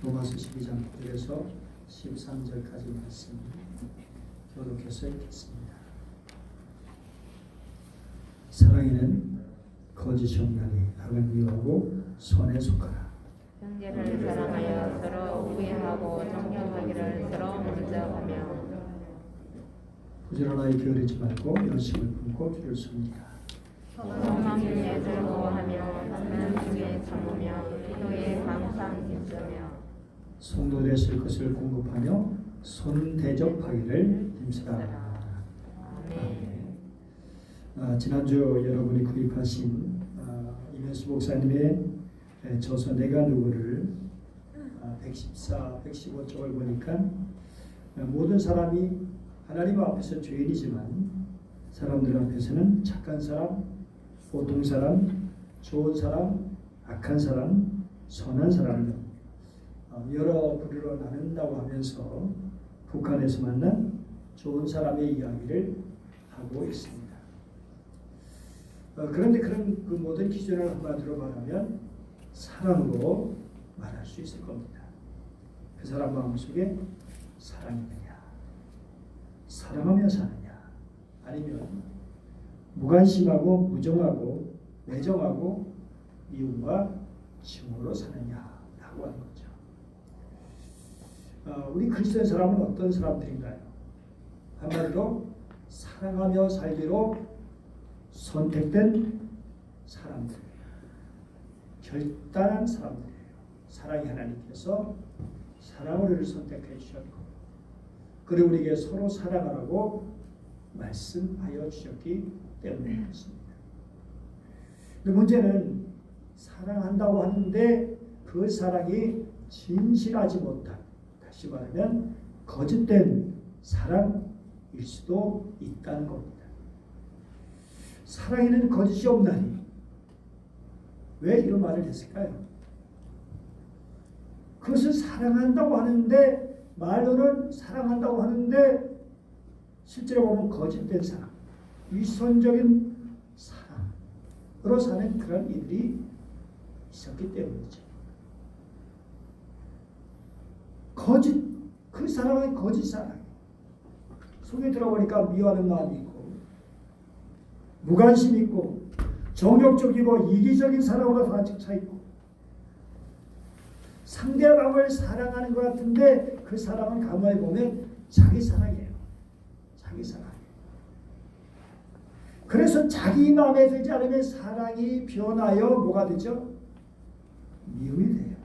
로마서 12장 9절에서 13절까지 말씀 교독해서 읽겠습니다. 사랑에는 거짓이 없나니 악을 미워하고 선에 속하라. 형제를 사랑하여 서로 우애하고 정령하기를 서로 먼저 하며 부지런하게 게으르지 말고 열심을 품고 주를 섬기라. 성령 중에 즐거워하며 받는 중에 참으며 기도에 항상 힘쓰며 성도 되실 것을 공급하며 손대접하기를 힘쓰라. 아멘. 지난주 여러분이 구입하신 이면수 목사님의 저서 내가 누구를 114, 115쪽을 보니까 모든 사람이 하나님 앞에서 죄인이지만 사람들 앞에서는 착한 사람, 보통 사람, 좋은 사람, 악한 사람, 선한 사람을 여러 부류로 나눈다고 하면서 북한에서 만난 좋은 사람의 이야기를 하고 있습니다. 그런데 그런 그 모든 기준을 한마디로 말하면 사랑으로 말할 수 있을 겁니다. 그 사람 마음속에 사랑이 있느냐, 사랑하며 사느냐, 아니면 무관심하고 무정하고 매정하고 미움과 증오로 사느냐라고 하는 거죠. 우리 그리스도인 사람은 어떤 사람들인가요? 한마디로 사랑하며 살기로 선택된 사람들, 결단한 사람들이에요. 사랑의 하나님께서 사랑으로 우리를 선택해 주셨고, 그리고 우리에게 서로 사랑하라고 말씀하여 주셨기 때문에 그렇습니다. 근데 문제는 사랑한다고 하는데 그 사랑이 진실하지 못한, 다시 말하면 거짓된 사랑일 수도 있다는 겁니다. 사랑에는 거짓이 없나니, 왜 이런 말을 했을까요? 그것을 사랑한다고 하는데, 말로는 사랑한다고 하는데 실제로 보면 거짓된 사랑, 위선적인 사랑으로 사는 그런 이들이 있었기 때문이죠. 거짓, 그 사랑은 거짓 사랑. 속에 들어보니까 미워하는 마음이 있고, 무관심 있고, 정욕적이고 이기적인 사랑으로 가득 차 있고, 상대방을 사랑하는 것 같은데 그 사랑은 가만히 보면 자기 사랑이에요. 자기 사랑. 그래서 자기 마음에 들지 않으면 사랑이 변하여 뭐가 되죠? 미움이 돼요.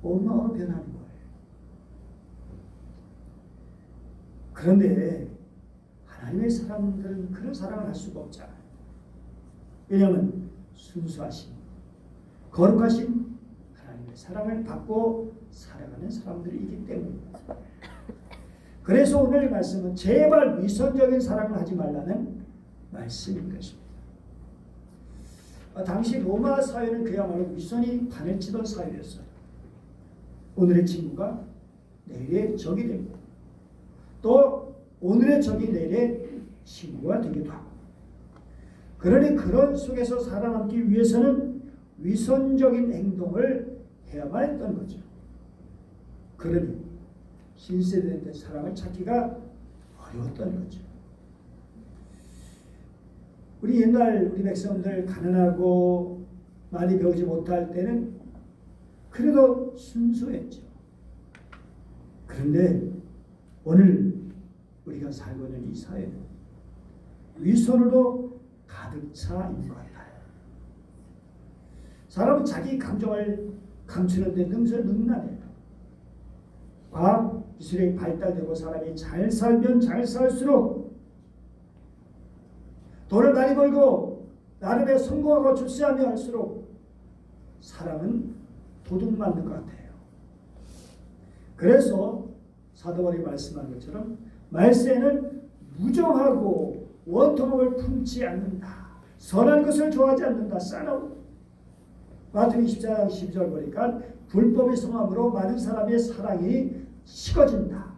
온 마음으로 변하는 거예요. 그런데 하나님의 사람들은 그런 사랑을 할 수가 없잖아요. 왜냐하면 순수하신, 거룩하신 하나님의 사랑을 받고 살아가는 사람들이기 때문입니다. 그래서 오늘 말씀은 제발 위선적인 사랑을 하지 말라는 말씀인 것입니다. 당시 로마 사회는 그야말로 위선이 판을 치던 사회였어요. 오늘의 친구가 내일의 적이 되고, 또 오늘의 적이 내일의 친구가 되기도 하고, 그러니 그런 속에서 살아남기 위해서는 위선적인 행동을 해야만 했던 거죠. 그러니 신세대의 사랑을 찾기가 어려웠던 거죠. 우리 옛날 우리 백성들 가난하고 많이 배우지 못할 때는 그래도 순수했죠. 그런데 오늘 우리가 살고 있는 이 사회는 위선으로 가득 차 있는 것 같아요. 사람은 자기 감정을 감추는 데 능수능란해요. 과학 기술이 발달되고 사람이 잘 살면 잘 살수록, 돈을 많이 벌고 나름의 성공하고 출세하며 할수록 사람은 도둑 맞는 것 같아요. 그래서 사도 바울이 말씀한 것처럼 말세는 무정하고 원통함을 품지 않는다, 선한 것을 좋아하지 않는다, 싸나워. 마태복음 24장 12절 보니까 불법의 성함으로 많은 사람의 사랑이 식어진다.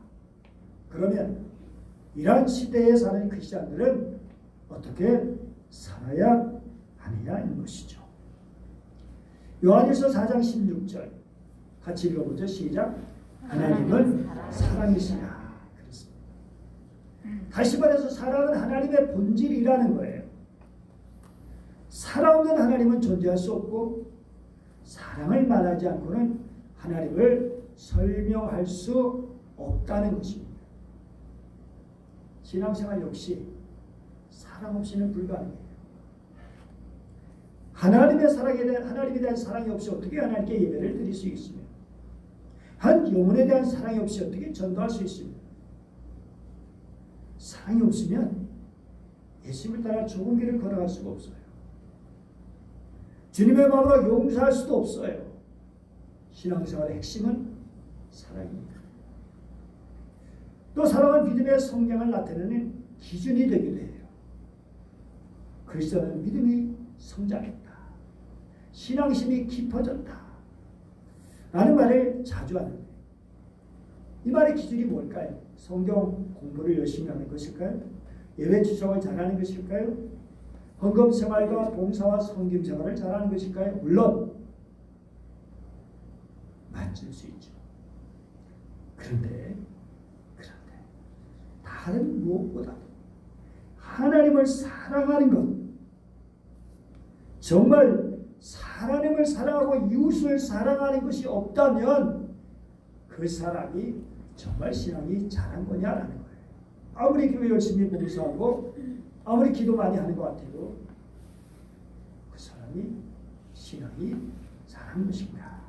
그러면 이러한 시대에 사는 크리스찬들은 어떻게 살아야 하느냐는 것이죠. 요한일서 4장 16절, 같이 읽어보죠. 시작. 하나님은 사랑이시라. 그렇습니다. 다시 말해서 사랑은 하나님의 본질이라는 거예요. 사랑 없는 하나님은 존재할 수 없고 사랑을 말하지 않고는 하나님을 설명할 수 없다는 것입니다. 신앙생활 역시 사랑 없이는 불가능해요. 하나님에 대한 사랑이 없이 어떻게 하나님께 예배를 드릴 수 있으며 한 영혼에 대한 사랑이 없이 어떻게 전도할 수 있습니까? 사랑이 없으면 예수님을 따라 좁은 길을 걸어갈 수가 없어요. 주님의 마음으로 용서할 수도 없어요. 신앙생활의 핵심은 사랑입니다. 또 사랑은 믿음의 성장을 나타내는 기준이 되기도 해요. 그리스도는 믿음이 성장했다. 신앙심이 깊어졌다. 라는 말을 자주 하는데 이 말의 기준이 뭘까요? 성경 공부를 열심히 하는 것일까요? 예배 추석을 잘하는 것일까요? 헌금 생활과 봉사와 섬김 생활을 잘하는 것일까요? 물론 맞을 수 있죠. 그런데 다른 무엇보다도 하나님을 사랑하는 것, 정말 하나님을 사랑하고 이웃을 사랑하는 것이 없다면 그 사람이 정말 신앙이 잘한 거냐라는 거예요. 아무리 교회 열심히 봉사하고 아무리 기도 많이 하는 것 같아도 그 사람이 신앙이 잘한 것인가?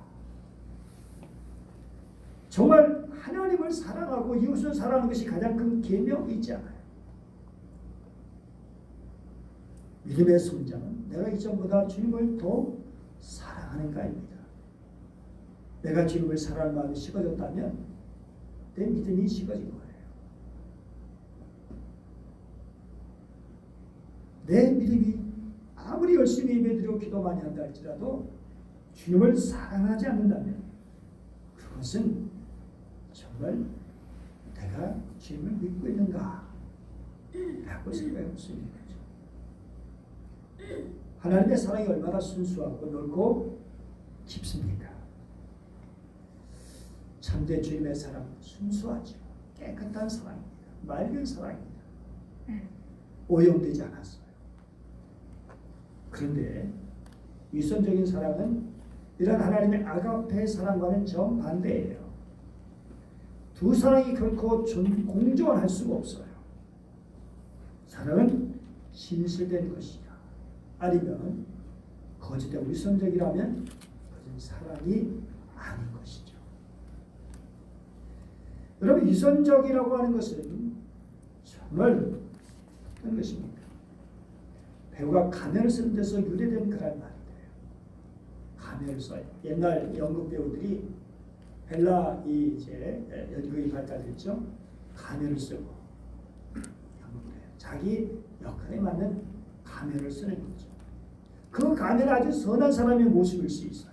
정말 하나님을 사랑하고 이웃을 사랑하는 것이 가장 큰 계명이 있지 않아요. 믿음의 성장은 내가 이전보다 주님을 더 사랑하는가입니다. 내가 주님을 사랑하는 마음이 식어졌다면 내 믿음이 식어진 거예요. 내 믿음이 아무리 열심히 예배드리고 기도 많이 한다 할지라도 주님을 사랑하지 않는다면 그것은 정말 내가 주님을 믿고 있는가 라고 생각해 볼 수 있는 거죠. 하나님의 사랑이 얼마나 순수하고 넓고 깊습니까? 참된 주님의 사랑은 순수하죠. 깨끗한 사랑입니다. 맑은 사랑입니다. 오염되지 않았어요. 그런데 위선적인 사랑은 이런 하나님의 아가페 사랑과는 정반대예요. 두 사랑이 결코 공존할 수가 없어요. 사랑은 진실된 것이다. 아니면 거짓된 위선적이라면 그것은 사랑이 아닌 것이죠. 여러분 위선적이라고 하는 것은 정말 어떤 것입니까? 배우가 가면을 쓰는 데서 유래된 그런 말인데요. 가면을 써요. 옛날 연극 배우들이 벨라 이제 연극이 발달했죠. 가면을 쓰고 연극을 해요. 자기 역할에 맞는 가면을 쓰는 거죠. 그 가면은 아주 선한 사람의 모습일 수 있어요.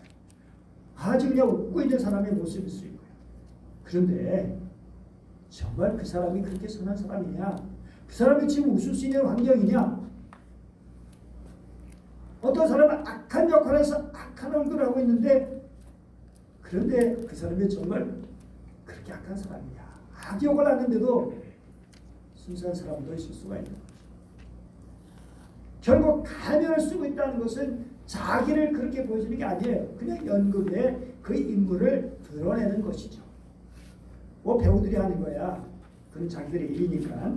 아주 그냥 웃고 있는 사람의 모습일 수 있고요. 그런데 정말 그 사람이 그렇게 선한 사람이냐? 그 사람이 지금 웃을 수 있는 환경이냐? 어떤 사람은 악한 역할에서 악한 얼굴을 하고 있는데 그런데 그 사람이 정말 그렇게 악한 사람이냐? 악역을 하는데도 순수한 사람도 있을 수가 있는 거죠. 결국 가면을 쓰고 있다는 것은 자기를 그렇게 보여주는 게 아니에요. 그냥 연극에 그 인물을 드러내는 것이죠. 뭐 배우들이 하는 거야. 그건 자기들의 일이니까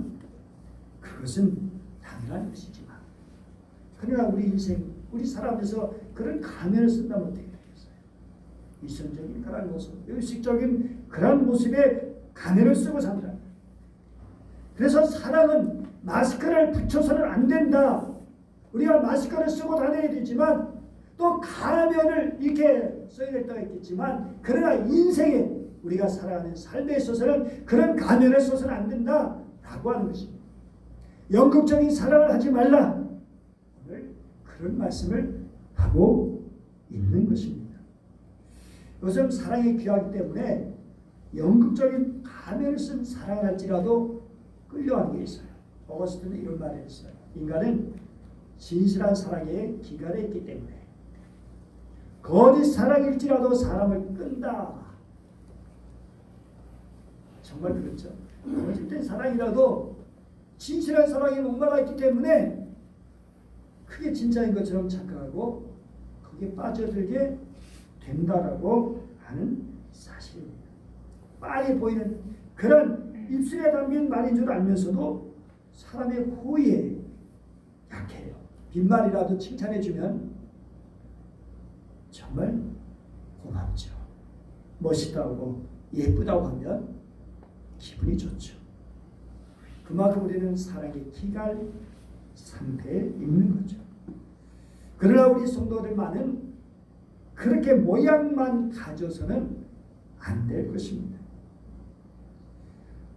그것은 당연한 것이지만 그러나 우리 인생, 우리 살아가면서 그런 가면을 쓴다면 어떻게 되겠어요? 위선적인 그런 모습, 의식적인 그런 모습에 가면을 쓰고 산다. 그래서 사랑은 마스크를 붙여서는 안 된다. 우리가 마스크를 쓰고 다녀야 되지만 또 가면을 이렇게 써야 될 때가 있겠지만 그러나 인생에 우리가 살아가는 삶에 있어서는 그런 가면을 써서는 안 된다라고 하는 것입니다. 연극적인 사랑을 하지 말라. 오늘 그런 말씀을 하고 있는 것입니다. 요즘 사랑이 귀하기 때문에 연극적인 가면을 쓴 사랑을 할지라도 끌려가는 게 있어요. 어거스틴은 이런 말을 했어요. 인간은 진실한 사랑에 기갈해 있기 때문에 거짓 사랑일지라도 사람을 끈다. 정말 그렇죠. 거짓된 사랑이라도 진실한 사랑이 뭔가가 있기 때문에 그게 진짜인 것처럼 착각하고 거기에 빠져들게 된다라고 하는 사실입니다. 뻔히 보이는 그런 입술에 담긴 말인 줄 알면서도 사람의 호의에 약해요. 빈말이라도 칭찬해주면 정말 고맙죠. 멋있다고 예쁘다고 하면 기분이 좋죠. 그만큼 우리는 사랑의 기갈 상태에 있는 거죠. 그러나 우리 성도들만은 그렇게 모양만 가져서는 안 될 것입니다.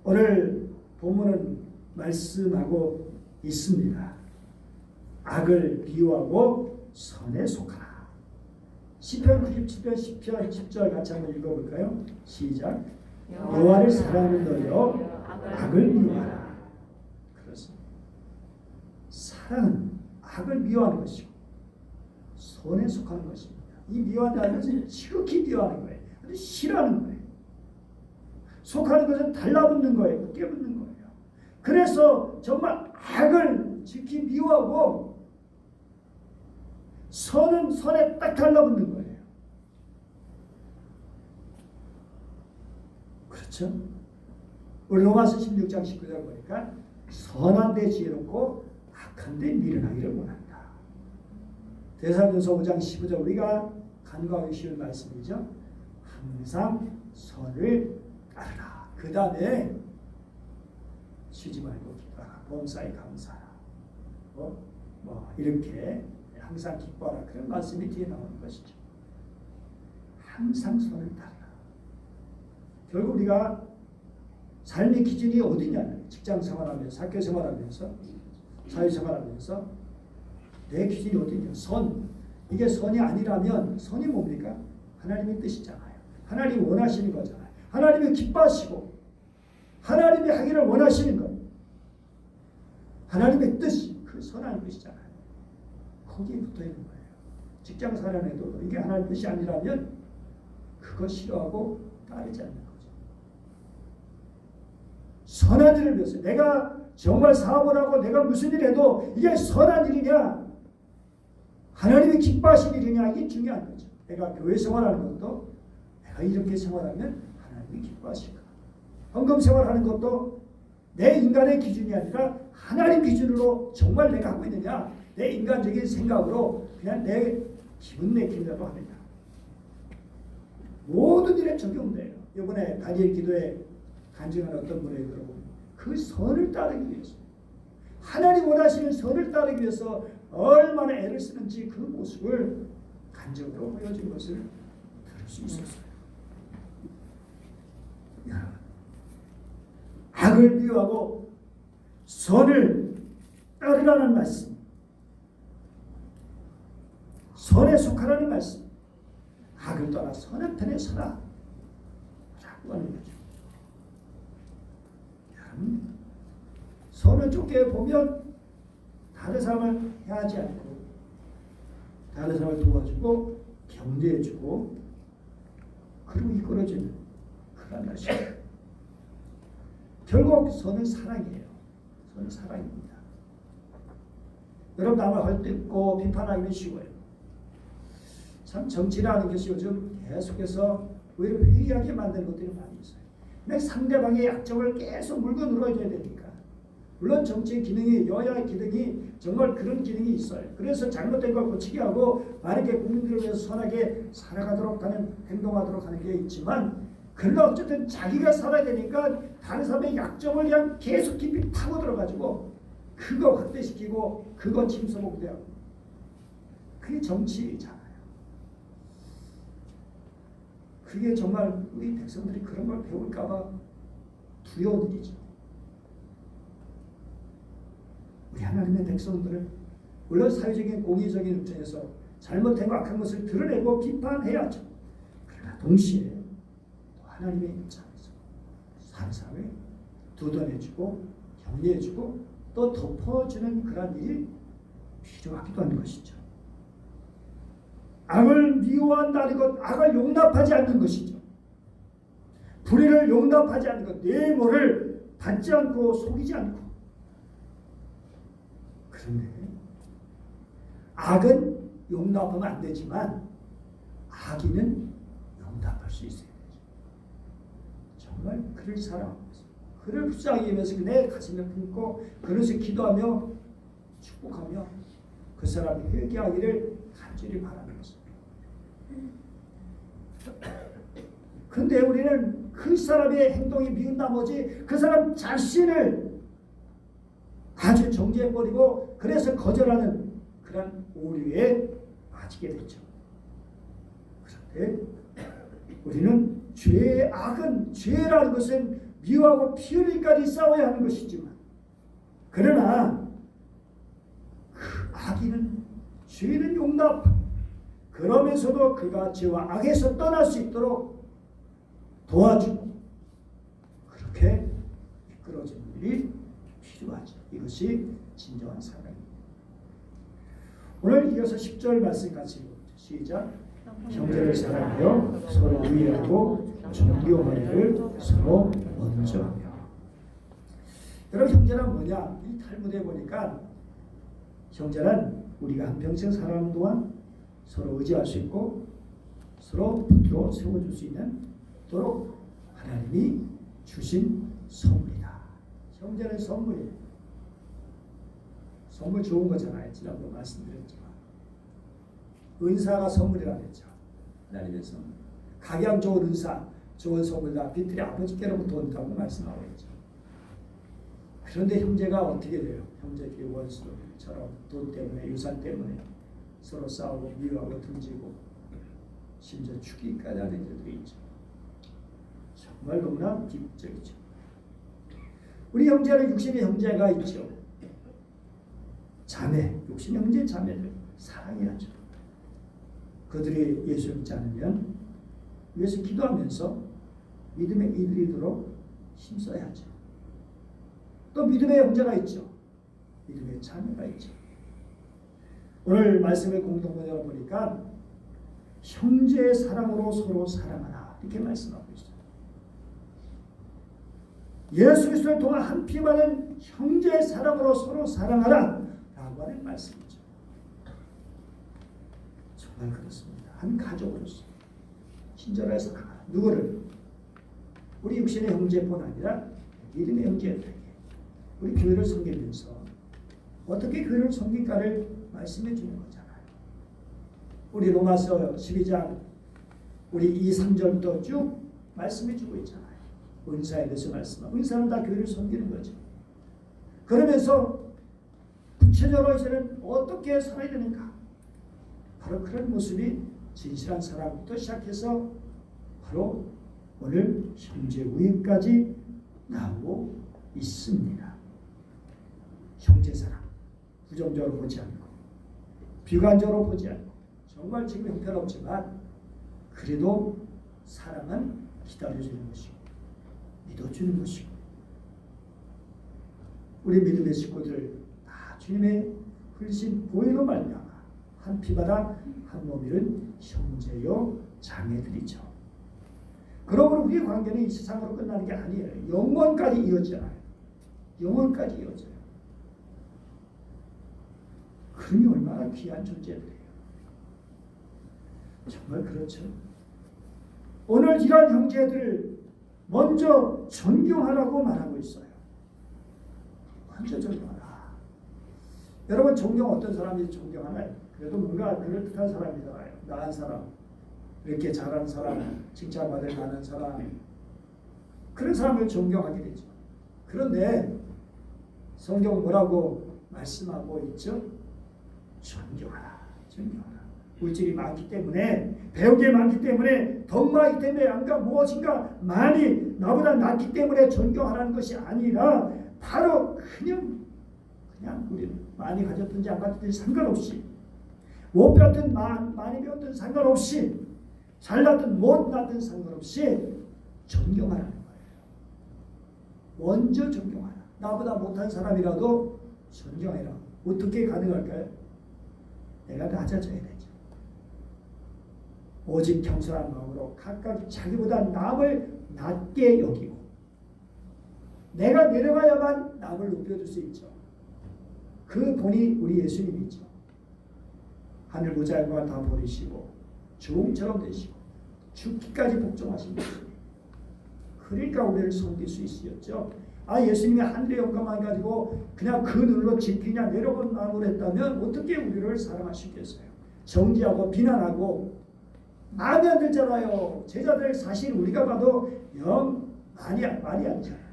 오늘 본문은 말씀하고 있습니다. 악을 비유하고 선에 속하라. 시편 97편 10편 10절 같이 한번 읽어볼까요? 시작. 여호와를 사랑하는 너여 악을 미워하라. 그렇습니다. 사랑은 악을 미워하는 것이고 선에 속하는 것입니다. 이 미워한다는 것은 지극히 미워하는 거예요. 아주 싫어하는 거예요. 속하는 것은 달라붙는 거예요. 깨붙는 거예요. 그래서 정말 악을 지극히 미워하고 선은 선에 딱 달라붙는 거예요. 그렇죠? 우리 로마서 16장 19절 보니까 선한 데 지혜롭고 악한 데 미련하기를 원한다. 데살로니가서 5장 15절 우리가 간과하기 쉬운 말씀이죠. 항상 선을 따르라. 그 다음에 쉬지 말고 기도하라. 범사에 감사하라. 이렇게 항상 기뻐하라. 그런 말씀이 뒤에 나오는 것이죠. 항상 선을 따르라. 결국 우리가 삶의 기준이 어디냐면 직장 생활하면서 학교 생활하면서 사회 생활하면서 내 기준이 어디냐. 선. 이게 선이 아니라면 선이 뭡니까? 하나님의 뜻이잖아요. 하나님이 원하시는 거잖아요. 하나님이 기뻐하시고 하나님이 하기를 원하시는 것. 하나님의 뜻이 그 선한 것이잖아요. 거기에 붙어있는 거예요. 직장 생활에도 이게 하나님의 뜻이 아니라면 그거 싫어하고 따르지 않는 거죠. 선한 일을 위해서 내가 정말 사업을 하고 내가 무슨 일을 해도 이게 선한 일이냐 하나님이 기뻐하시는 일이냐 이게 중요한 거죠. 내가 교회 생활하는 것도 내가 이렇게 생활하면 하나님이 기뻐하실까. 헌금 생활하는 것도 내 인간의 기준이 아니라 하나님 기준으로 정말 내가 하고 있느냐 내 인간적인 생각으로 그냥 내 기분 내키는 대로 합니다. 모든 일에 적용돼요. 이번에 다니엘 기도에 간증한 어떤 분에게 들어보면 그 선을 따르기 위해서 하나님 원하시는 선을 따르기 위해서 얼마나 애를 쓰는지 그 모습을 간증으로 보여준 것을 들을 수 있었어요. 여러분, 악을 미워하고 선을 따르라는 말씀, 선에 속하라는 말씀, 악을 떠나 선한 편에 서라 라고 하는 거죠. 여러분, 선을 좁게 보면 다른 사람을 해하지 않고 다른 사람을 도와주고 격려해주고 그리고 이끌어주는 그런 것이에요. 결국 선은 사랑이에요. 선은 사랑입니다. 여러분 남을 헐뜯고 비판하기는 쉬워요. 참 정치라는 것이 요즘 계속해서 오히려 회의하게 만드는 것들이 많이 있어요. 그냥 상대방의 약점을 계속 물고 늘어줘야 되니까. 물론 정치의 기능이 여야의 기능이 정말 그런 기능이 있어요. 그래서 잘못된 걸 고치게 하고 바르게 국민들을 위해서 선하게 살아가도록 하는 행동하도록 하는 게 있지만 그러나 어쨌든 자기가 살아야 되니까 다른 사람의 약점을 그냥 계속 깊이 파고 들어가지고 그거 확대시키고 그거 침소봉대하고 그게 정치잖아요. 그게 정말 우리 백성들이 그런 걸 배울까봐 두려운 일이죠. 우리 하나님의 백성들은 물론 사회적인 공의적인 입장에서 잘못된 거 악한 것을 드러내고 비판해야죠. 그러나 동시에 또 하나님의 입장에서 사는 사람을 두둔해주고 격려해주고 또 덮어주는 그런 일이 필요하기도 하는 것이죠. 악을 미워한다는 것, 악을 용납하지 않는 것이죠. 불의를 용납하지 않는 것, 뇌모를 받지 않고 속이지 않고. 그런데 악은 용납하면 안 되지만 악인은 용납할 수 있어야 되죠. 정말 그를 사랑하면서 그를 붙잡기 위해서 내 가슴에 품고 그릇을 기도하며 축복하며 그 사람이 회개하기를 간절히 바라는 것입니다. 그런데 우리는 그 사람의 행동이 미운 나머지 그 사람 자신을 아주 정죄해버리고 그래서 거절하는 그런 오류에 빠지게 됐죠. 그런데 우리는 죄의 악은, 죄라는 것은 미워하고 피 흘리기까지 싸워야 하는 것이지만, 그러나 그 악인은 죄는 용납, 그러면서도 그가 죄와 악에서 떠날 수 있도록 도와주고 그렇게 이끌어주는 일이 필요하죠. 이것이 진정한 사랑입니다. 오늘 이어서 10절 말씀 같이 시작. 형제를 사랑하여 서로 위하고 존경하기를 서로 먼저 하며. 여러분, 형제란 뭐냐? 이 탈무드에 보니까 형제란 우리가 한평생 살아가는 동안 서로 의지할 수 있고 서로 붙들어 세워줄 수 있는 도록 하나님이 주신 선물이다. 형제는 선물이에요. 선물 좋은 거잖아요. 지난번 말씀드렸지만 은사가 선물이라고 했죠. 하나님의 선물. 각양 좋은 은사, 좋은 선물다. 빛들이 아버지께로부터 온다고 말씀하고 있죠. 그런데 형제가 어떻게 돼요? 형제끼리 원수처럼 돈 때문에, 유산 때문에 서로 싸우고 미워하고 등지고 심지어 죽이기까지 하는 일들이 있죠. 정말 너무나 비극적이죠. 우리 형제는 육신의 형제가 있죠. 자매, 육신의 형제 자매들 사랑해야죠. 그들이 예수 믿지 않으면 위해서 기도하면서 믿음의 이들이도록 힘써야죠. 또 믿음의 형제가 있죠. 믿음의 자매가 있죠. 오늘 말씀의 공통번역을 보니까 형제의 사랑으로 서로 사랑하라 이렇게 말씀하고 있어요. 예수 그리스도를 통한 한 피만은 형제의 사랑으로 서로 사랑하라 라고 하는 말씀이죠. 정말 그렇습니다. 한 가족으로서 친절하게 사랑하라. 누구를? 우리 육신의 형제뿐 아니라 믿음의 형제들에게 우리 교회를 섬기면서 어떻게 교회를 섬길까를 말씀해 주는 거잖아요. 우리 로마서 12장 우리 2, 3절부터 쭉 말씀해 주고 있잖아요. 은사에 대해서 말씀하고 은사는 다 교회를 섬기는 거죠. 그러면서 구체적으로 이제는 어떻게 살아야 되는가? 바로 그런 모습이 진실한 사랑부터 시작해서 바로 오늘 형제 우애까지 나오고 있습니다. 형제 사랑 부정적으로 보지 않고 비관적으로 보지 않고 정말 지금 형편없지만 그래도 사랑은 기다려주는 것이고 믿어주는 것이고 우리 믿음의 식구들 다 주님의 흘리신 보혈로 말미암아 한 피바다 한 몸이는 형제요 자매들이죠. 그러므로 우리의 관계는 이 세상으로 끝나는 게 아니에요. 영원까지 이어져요. 영원까지 이어져요. 그러니 얼마나 귀한 존재들이에요. 정말 그렇죠. 오늘 이런 형제들을 먼저 존경하라고 말하고 있어요. 먼저 존경하라. 여러분 존경 어떤 사람이 존경하나요? 그래도 뭔가 그럴듯한 사람이잖아요. 나은 사람, 이렇게 잘하는 사람, 칭찬받을 만한 사람, 그런 사람을 존경하게 되죠. 그런데 성경 뭐라고 말씀하고 있죠? 존경하라. 존경하라. 물질이 많기 때문에, 배운 게 많기 때문에, 덕망이기 때문에, 안가 무엇인가 많이 나보다 낫기 때문에 존경하라는 것이 아니라 바로 그냥 우리는 많이 가졌든지 안 가졌든지 상관없이, 못 배웠든 많이 배웠든 상관없이, 잘났든 못났든 상관없이 존경하라는 거예요. 먼저 존경하라. 나보다 못한 사람이라도 존경해라. 어떻게 가능할까요? 내가 가져줘야 되죠. 오직 겸손한 마음으로 각각 자기보다 남을 낮게 여기고 내가 내려가야만 남을 높여줄 수 있죠. 그 본이 우리 예수님이죠. 하늘 보좌과 다 버리시고 종처럼 되시고 죽기까지 복종하신 예수님. 그러니까 우리를 섬길 수 있었죠. 예수님이 하늘의 영광만 가지고 그냥 그 눈으로 지피냐 내려본 마음으로 했다면 어떻게 우리를 사랑하시겠어요? 정죄하고 비난하고 마음에 안 들잖아요. 제자들 사실 우리가 봐도 영 말이 안 되잖아요.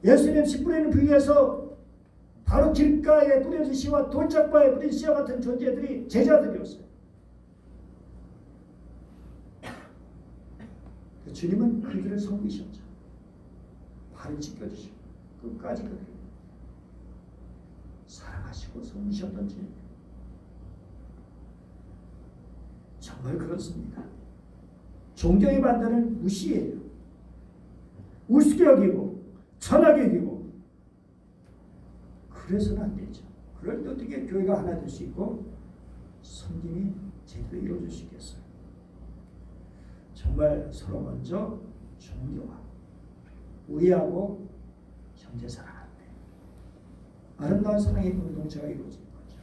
예수님 씨 뿌리는 부위에서 바로 길가에 뿌려진 씨와 돌짝바에 뿌린 씨와 같은 존재들이 제자들이었어요. 주님은 그들을 섬기셨죠. 발을 찢겨주시고 끝까지 그들을 사랑하시고 섬기셨던 주님. 정말 그렇습니다. 존경의 반대는 무시해요. 우습게 여기고 천하게 여기고 그래서는 안 되죠. 그럴 때 어떻게 교회가 하나 될 수 있고 섬김이 제대로 이루어질 수 있겠어요. 정말 서로 먼저 존경하고 우애하고 형제 사랑하는 아름다운 사랑의 공동체가 이루어지는 거죠.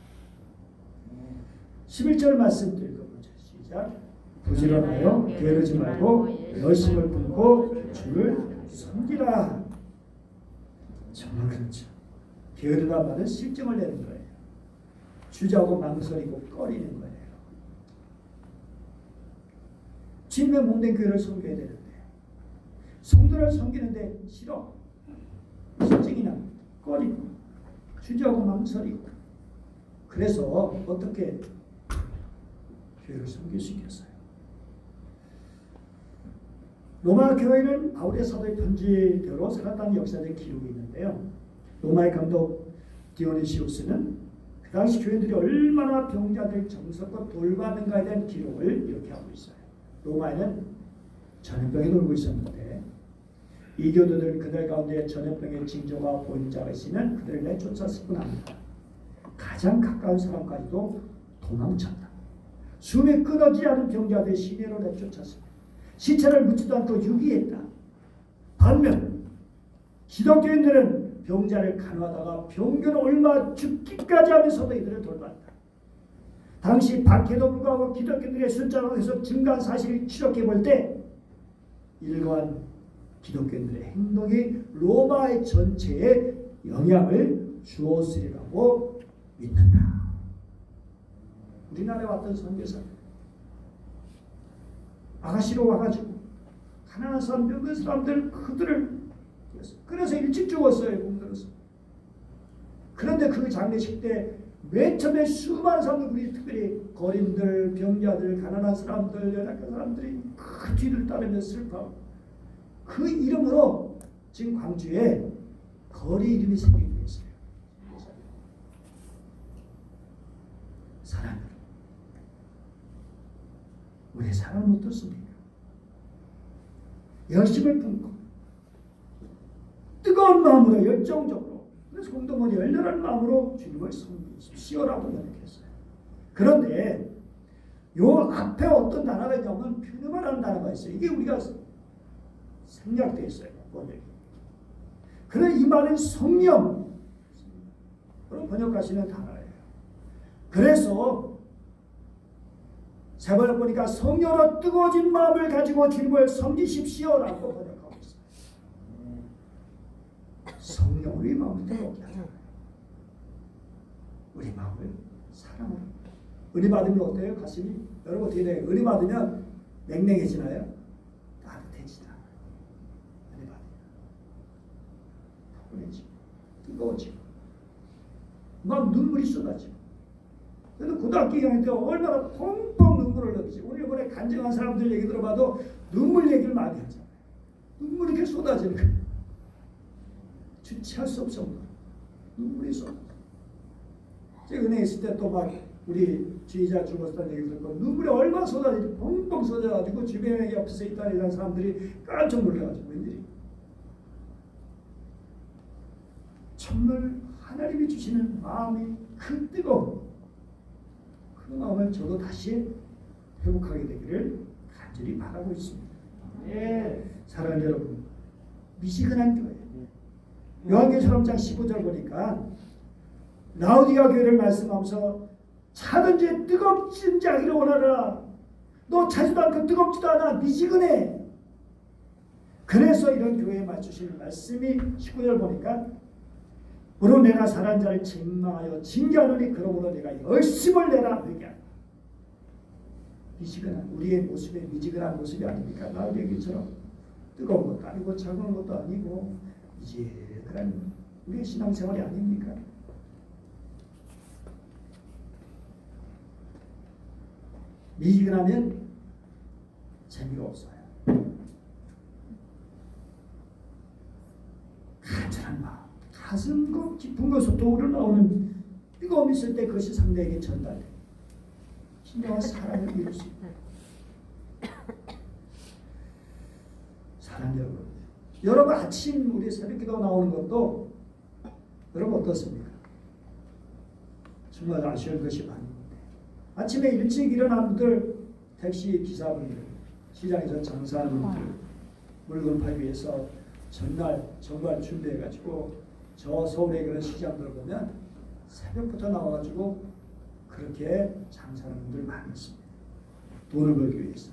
11절 말씀 읽어보죠. 시작. 부지런하여 게으르지 말고 열심을 품고 주를 섬기라. 정말 그렇죠. 게으르다 말은 실증을 내는 거예요. 주저하고 망설이고 꺼리는 거예요. 주님의 몸된 교회를 섬겨야 되는데 성도를 섬기는데 싫어. 실증이나 꺼리고 주저하고 망설이고 그래서 어떻게 교회를 섬길 수 있겠어요? 로마 교회는 바울의 사도의 편지대로 살았다는 역사적 기록이 있는데요. 로마의 감독 디오니시우스는 그 당시 교인들이 얼마나 병자들 정석과 돌봤는가에 대한 기록을 이렇게 하고 있어요. 로마에는 전염병이 돌고 있었는데 이 교도들은 그들 가운데 전염병의 징조가 보인 자가 있으면 그들을 내쫓았을 뿐 아니라 가장 가까운 사람까지도 도망쳤다. 숨이 끊어지지 않은 병자들의 시내로 내쫓았습니다. 시체를 묻지도 않고 유기했다. 반면 기독교인들은 병자를 간호하다가 병균을 얼마 죽기까지 하면서도 이들을 돌봤다. 당시 박해도 불구하고 기독교인들의 숫자로 해서 증가한 사실을 추적해 볼 때 일관 기독교인들의 행동이 로마의 전체에 영향을 주었으리라고 믿는다. 우리나라에 왔던 선교사 아가씨로 와가지고 가난한 사람, 병든 사람들 그들을 그래서 일찍 죽었어요. 공들어서. 그런데 그 장례식 때 맨 처음에 수많은 사람들, 우리 특별히 거린들, 병자들, 가난한 사람들, 연약한 사람들이 그 뒤를 따르며 슬퍼하고 그 이름으로 지금 광주에 거리 이름이 생기고 있어요. 사랑으로. 우리의 사랑은 어떻습니까? 열심을 품고 뜨거운 마음으로 열정적으로 그래서 공동원이 열렬한 마음으로 주님을 섬기십시오라고 연락했어요. 그런데 요 앞에 어떤 단어가 있냐면 퓨누마라는 단어가 있어요. 이게 우리가 생략되어 있어요. 번역이. 그래 이 말은 성령 그런 번역하시는 단어예요. 그래서 세번역 보니까 성령으로 뜨거워진 마음을 가지고 주님을 섬기십시오라고 번역하고 있어요. 성령 우리 마음을 뜨겁게 하잖아요. 우리 마음을 사랑으로. 은혜 받으면 어때요? 가슴이? 여러분 어떻게 돼요? 은혜 받으면 냉랭해지나요? 따뜻해지나? 은혜 받으면 포근해지고 뜨거워지고 막 눈물이 쏟아지고. 그래도 고등학교 2학년 때 얼마나 펑펑 눈물을 흘렸지. 오늘 이번에 간증한 사람들 얘기 들어봐도 눈물 얘기를 많이 하잖아요. 눈물이 이렇게 쏟아지는 거예요. 주체할 수 없어. 눈물이 쏟아져. 제가 은혜 있을 때 또 막 우리 지휘자 죽었다는 얘기 듣고 눈물이 얼마나 쏟아지지. 펑펑 쏟아가지고 주변에 옆에서 있다는 사람들이 깜짝 놀라가지고 웬일이. 정말 하나님이 주시는 마음이 그 뜨거움. 그 마음을 저도 다시 회복하게 되기를 간절히 바라고 있습니다. 사랑하는 여러분, 미지근한 교회. 요한계시록 3장 15절 보니까 라오디가 교회를 말씀하면서 차든지 뜨겁지 않기를 원하라. 너 차지도 않고 뜨겁지도 않아. 미지근해. 그래서 이런 교회에 맞추시는 말씀이 19절 보니까 무릇 내가 사랑하는 자를 책망하여 징계하노니 그러므로 내가 열심을 내라. 미지근한 우리의 모습에 미지근한 모습이 아닙니까? 라오디게처럼 뜨거운 것도 아니고 차가운 것도 아니고 미지근한 우리의 신앙생활이 아닙니까? 미지근하면 재미가 없어요. 간절한 마음, 가슴 깊은 곳에서 우러나오는 뜨거움이 있을 때 그것이 상대에게 전달돼요. 진정한 사랑을 이룰 수 있다. 사랑 여러분 아침 우리 새벽기도 나오는 것도 여러분 어떻습니까? 정말 아쉬운 것이 많은데 아침에 일찍 일어난 분들, 택시 기사분들, 시장에서 장사하는 분들, 물건 팔기 위해서 전날 정말 준비해가지고 저 서울의 그런 시장들 보면 새벽부터 나와가지고 그렇게 장사하는 분들 많이 있습니다. 돈을 벌기 위해서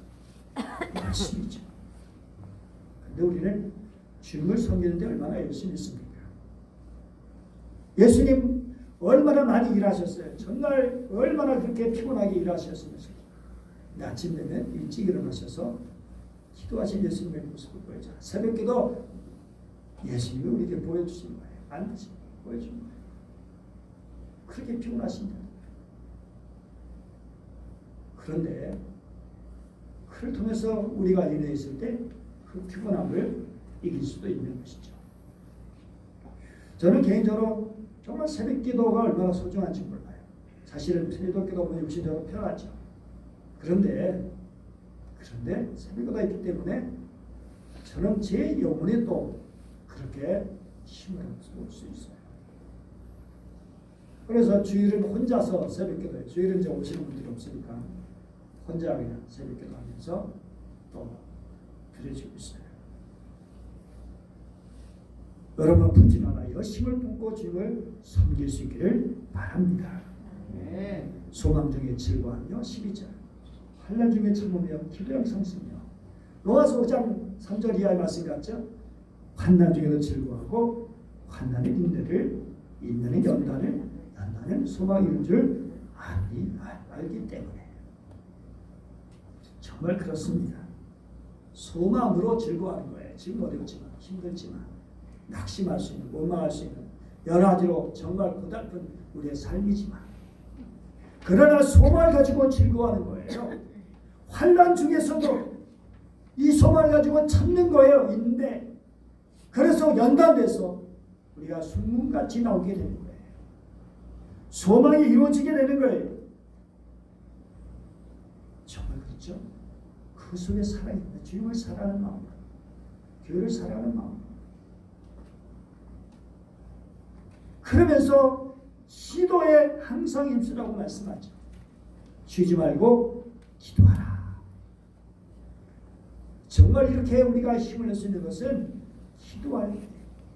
열심히죠. 근데 우리는 주님을 섬기는데 얼마나 열심히 있습니까? 예수님 얼마나 많이 일하셨어요. 전날 얼마나 그렇게 피곤하게 일하셨습니까? 근데 아침 되면 일찍 일어나셔서 기도하신 예수님의 모습을 보여줘. 새벽기도 예수님이 우리에게 보여주신 거예요. 반드시 보여준 거예요. 그렇게 피곤하신다. 그런데 그를 통해서 우리가 인해 있을 때 그 피곤함을 이길 수도 있는 것이죠. 저는 개인적으로 정말 새벽기도가 얼마나 소중한지 몰라요. 사실은 새벽기도 보면 육신적으로 편하죠. 그런데 새벽기도가 있기 때문에 저는 제 영혼에 또 그렇게 힘을 얻을 수 있어요. 그래서 주일은 혼자서 새벽기도해요. 주일은 이제 오시는 분들이 없으니까 혼자 그냥 새벽기도 하면서 또 드려지고 있어요. 여러분 붙지 말아요. 힘을 품고 주님을 섬길 수 있기를 바랍니다. 소망 중에 즐거워하며 12절 환난 중에 참으며 기도 영상 쓰며 로마서 5장 3절 이하의 말씀 같죠? 환난 중에도 즐거워하고 환난의 인내는 연단은 소망이 있는 줄 알기 때문에 정말 그렇습니다. 소망으로 즐거워하는 거예요. 지금 어렵지만 힘들지만 낙심할 수 있는 원망할 수 있는 여러 가지로 정말 고달픈 우리의 삶이지만 그러나 소망을 가지고 즐거워하는 거예요. 환난 중에서도 이 소망을 가지고 참는 거예요. 인내. 그래서 연단돼서 우리가 순문같이 나오게 되는 거예요. 소망이 이루어지게 되는 거예요. 정말 그렇죠? 그 속에 살아있는 주님을 사랑하는 마음, 교회를 사랑하는 마음. 그러면서 기도에 항상 힘쓰라고 말씀하죠. 쉬지 말고 기도하라. 정말 이렇게 우리가 힘을 낼 수 있는 것은 기도할 때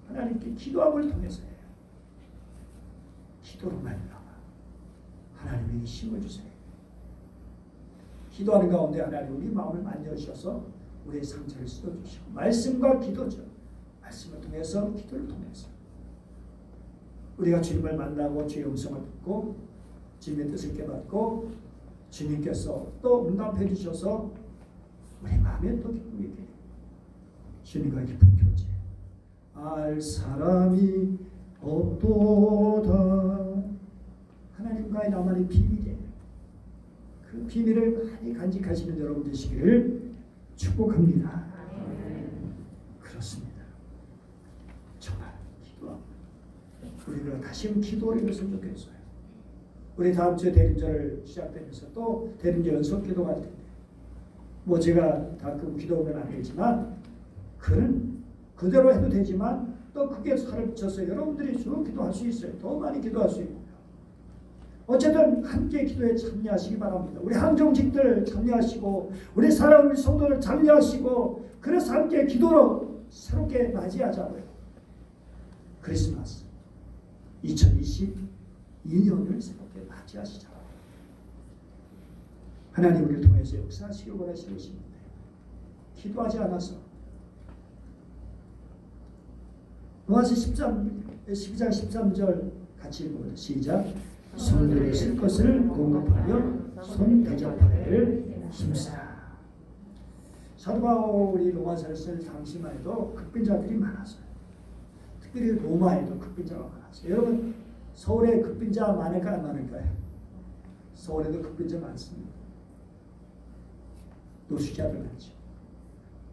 하나님께 기도함을 통해서예요. 기도로 말미암아 하나님에게 힘을 주세요. 기도하는 가운데 하나님 우리 마음을 만져주셔서 우리의 상처를 씻어주시고 말씀과 기도죠. 말씀을 통해서 기도를 통해서 우리가 주님을 만나고 주의 음성을 듣고 주님의 뜻을 깨닫고 주님께서 또 응답해 주셔서 우리 마음에 또 기쁨이 있게 주님과 깊은 교제 알 사람이 없도다. 하나님과의 나만의 비밀이에요. 그 비밀을 많이 간직하시는 여러분 되시기를 축복합니다. 그렇습니다. 정말 기도합니다. 우리가 다시 기도를 했으면 좋겠어요. 우리 다음 주에 대림절 시작되면서 또 대림절 연속 기도가 할 텐데 뭐 제가 다 그 기도하면 안 되지만 그는 그대로 해도 되지만 또 그게 살을 붙여서 여러분들이 쭉 기도할 수 있어요. 더 많이 기도할 수 있고요. 어쨌든 함께 기도에 참여하시기 바랍니다. 우리 항정직들 참여하시고 우리 사랑하는 성도들 참여하시고 그래서 함께 기도로 새롭게 맞이하자고요. 크리스마스 2022년을 새롭게 맞이하시자. 하나님 우리를 통해서 역사하시기 원하시는 것입니다. 기도하지 않아서 로마서 12장 13절 같이 읽어보자. 시작. 손들이 쓸 것을 공급하며 손 대접하기를 힘쓰라. 사도 바울이 로마서를 쓸 당시만 해도 극빈자들이 많았어요. 특별히 로마에도 극빈자가 많았어요. 여러분 서울에 극빈자 많을까요? 안 많을까요? 서울에도 극빈자 많습니다. 노숙자들 많죠.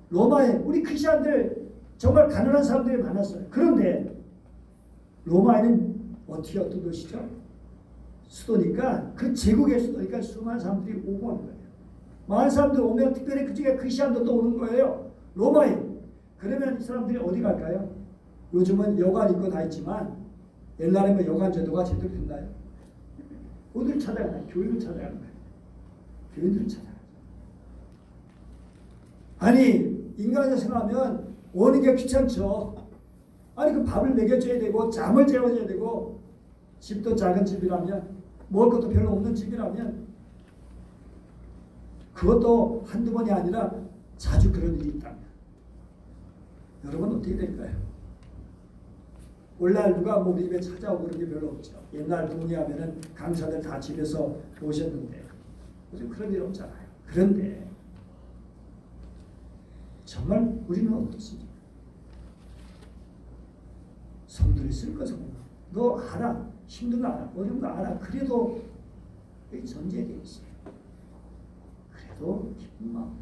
로마에 우리 크리스천들 정말 가난한 사람들이 많았어요. 그런데 로마에는 어떻게 어떤 도시죠? 수도니까 그 제국의 수도니까 수많은 사람들이 오고 하는 거예요. 많은 사람들 오면 특별히 그중에 크리스천도 또 오는 거예요. 로마에. 그러면 이 사람들이 어디 갈까요? 요즘은 여관 있고 다 있지만 옛날에는 여관 제도가 제대로 됐나요? 어디를 찾아가나요? 교회를 찾아가는 거예요. 교회들을 찾아가요. 아니 인간이 생각하면 오는 게 귀찮죠. 아니 그 밥을 먹여줘야 되고 잠을 재워줘야 되고 집도 작은 집이라면 먹을 것도 별로 없는 집이라면 그것도 한두 번이 아니라 자주 그런 일이 있다면 여러분 어떻게 될까요? 오늘날 누가 뭐 우리 집에 찾아오고 그런 게 별로 없죠. 옛날 동의하면은 강사들 다 집에서 오셨는데 요즘 그런 일 없잖아요. 그런데 정말 우리는 어떻습니까? 성들이 쓸 것은 너 알아. 힘든 거 알아. 어려운 거 알아. 그래도 전제되어 있어요. 그래도 기쁜 마음.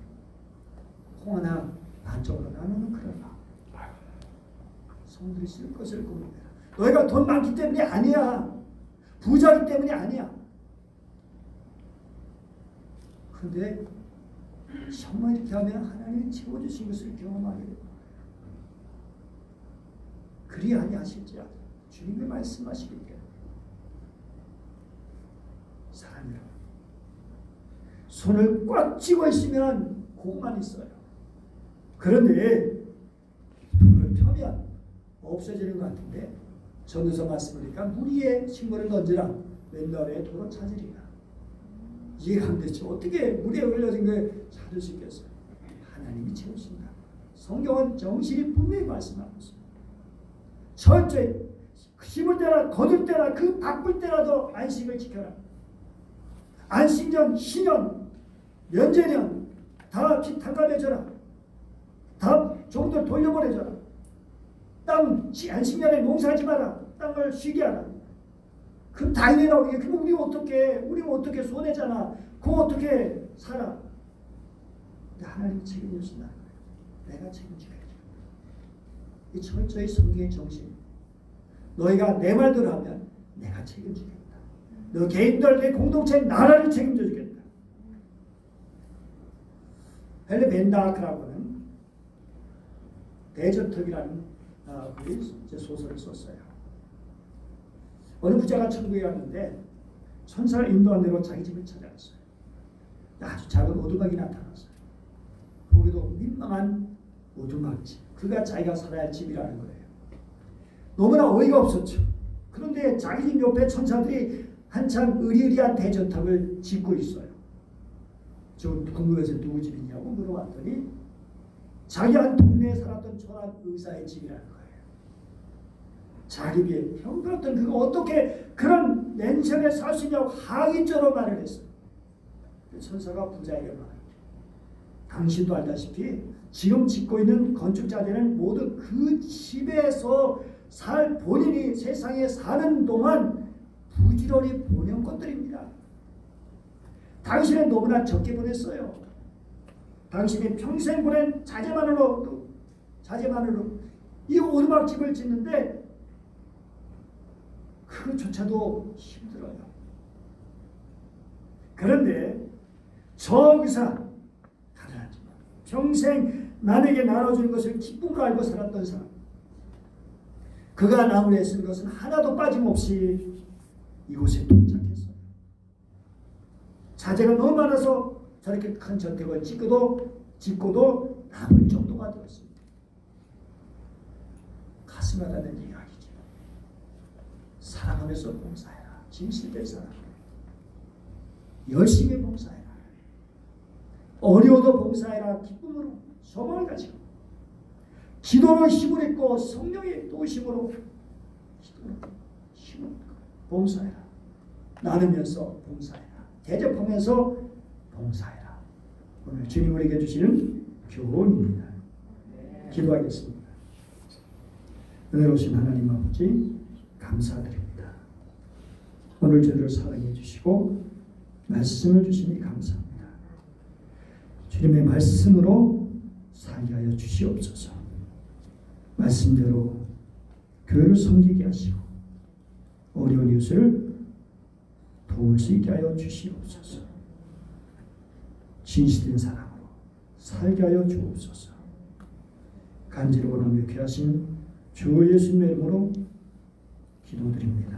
홍하나 한쪽으로 나누는 그런 마음. 성들이 쓸 것을 공부해라. 너희가 돈 많기 때문이 아니야. 부자기 때문이 아니야. 그런데 정말 이렇게 하면 하나님이 채워주신 것을 경험하게 됩니다. 그리 아니하실지라 주님의 말씀하시기를 사람이라 손을 꽉 쥐고 있으면 복만 있어요. 그런데 손을 펴면 없어지는 것 같은데 전도서 말씀이니까 물 위에 식물을 던지라 왼날에 도로 찾으리라. 이해가 안 되죠. 어떻게 물에 흘려진 걸 찾을 수 있겠어요? 하나님이 채우신다. 성경은 정신이 분명히 말씀하고 있습니다. 철저히 심을 때나 거둘 때나 그 바쁠 때라도 안식을 지켜라. 안식년, 신년, 면제년 다 탕감해줘라. 다 종들 돌려보내줘라. 땅 안식년에 농사하지 마라. 땅을 쉬게 하라. 그럼 다이내라 우리. 그럼 우리 어떻게 손해잖아. 그거 어떻게 살아? 근데 하나님 책임져준다. 내가 책임져야지. 이 철저히 성경의 정신. 너희가 내 말대로 하면 내가 책임지겠다. 너 개인들 내 공동체 나라를 책임져 주겠다. 헬레 벤다크라고는 대저택이라는 분이 소설을 썼어요. 어느 부자가 천국에 갔는데 천사를 인도한 대로 자기 집을 찾아갔어요. 아주 작은 오두막이 나타났어요. 거기도 민망한 오두막집. 그가 자기가 살아야 할 집이라는 거예요. 너무나 어이가 없었죠. 그런데 자기 집 옆에 천사들이 한참 의리의리한 대저택을 짓고 있어요. 저 궁금해서 누구 집이냐고 물어봤더니 자기 한 동네에 살았던 초란 의사의 집이라는 거예요. 자기 비에 형편없던 그가 어떻게 그런 맨션에 살 수 있냐고 항의적으로 말을 했어요. 천사가 부자에게 말해요. 당신도 알다시피 지금 짓고 있는 건축자들은 모두 그 집에서 본인이 세상에 사는 동안 부지런히 보낸 것들입니다. 당신은 너무나 적게 보냈어요. 당신이 평생 보낸 자재만으로 이 오두막집을 짓는데 그조차도 힘들어요. 그런데 저 의사 가난하지만 평생 남에게 나눠주는 것을 기쁨으로 알고 살았던 사람, 그가 나무에 쓴 것은 하나도 빠짐없이 이곳에 동작했어요. 자재가 너무 많아서 저렇게 큰 저택을 짓고도 남을 정도가 되었습니다. 가슴 와닿는 이야기죠. 사랑하면서 봉사해라. 진실된 사랑. 열심히 봉사해라. 어려워도 봉사해라. 기쁨으로 소망을 가지고 기도로 힘을 입고 성령의 도심으로 힘을 봉사해라. 나누면서 봉사해라. 대접하면서 봉사해라. 오늘 주님 우리에게 주시는 교훈입니다. 기도하겠습니다. 은혜로우신 하나님 아버지 감사드립니다. 오늘 저희를 사랑해 주시고 말씀을 주시니 감사합니다. 주님의 말씀으로 살게 하여 주시옵소서. 말씀대로 교회를 섬기게 하시고 어려운 이웃을 도울 수 있게 하여 주시옵소서. 진실된 사랑으로 살게 하여 주옵소서. 간절히 원하며 귀하신 주 예수님의 이름으로 기도드립니다.